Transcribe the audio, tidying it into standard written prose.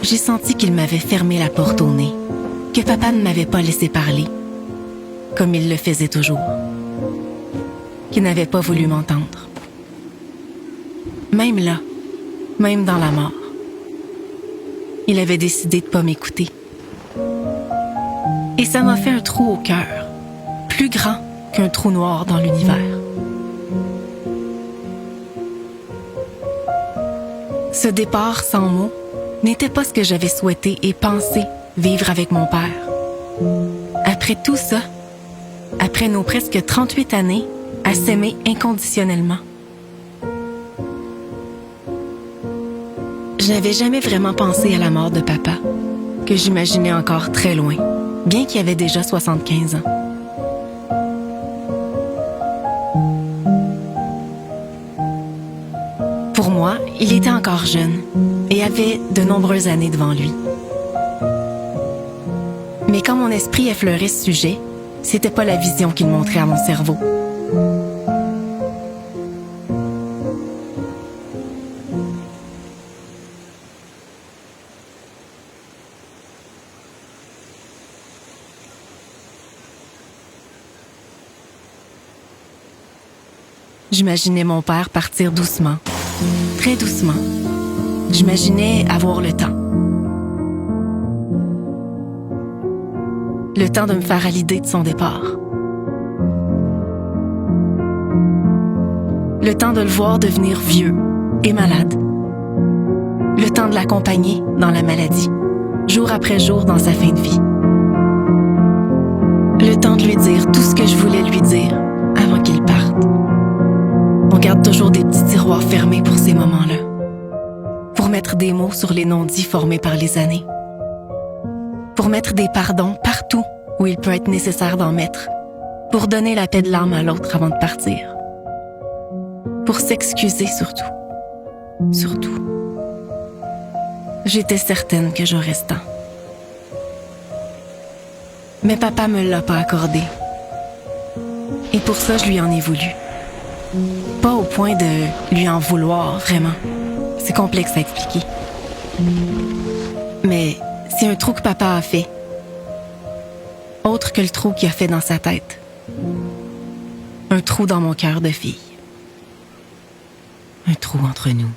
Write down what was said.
j'ai senti qu'il m'avait fermé la porte au nez, que papa ne m'avait pas laissé parler, comme il le faisait toujours, qu'il n'avait pas voulu m'entendre. Même là, même dans la mort, il avait décidé de ne pas m'écouter. Et ça m'a fait un trou au cœur, plus grand qu'un trou noir dans l'univers. Ce départ sans mots n'était pas ce que j'avais souhaité et pensé vivre avec mon père. Après tout ça, après nos presque 38 années à s'aimer inconditionnellement, je n'avais jamais vraiment pensé à la mort de papa, que j'imaginais encore très loin, bien qu'il avait déjà 75 ans. Pour moi, il était encore jeune et avait de nombreuses années devant lui. Mais quand mon esprit effleurait ce sujet, c'était pas la vision qu'il montrait à mon cerveau. J'imaginais mon père partir doucement, très doucement. J'imaginais avoir le temps. Le temps de me faire à l'idée de son départ. Le temps de le voir devenir vieux et malade. Le temps de l'accompagner dans la maladie, jour après jour dans sa fin de vie. Le temps de lui dire tout ce que je voulais lui dire avant qu'il parte. On garde toujours des petits tiroirs fermés pour ces moments-là, pour mettre des mots sur les non-dits formés par les années, pour mettre des pardons partout où il peut être nécessaire d'en mettre, pour donner la paix de l'âme à l'autre avant de partir, pour s'excuser surtout. Surtout. J'étais certaine que j'aurais ce temps. Mais papa me l'a pas accordé. Et pour ça, je lui en ai voulu. Pas au point de lui en vouloir, vraiment. C'est complexe à expliquer. Mais c'est un trou que papa a fait. Autre que le trou qu'il a fait dans sa tête. Un trou dans mon cœur de fille. Un trou entre nous.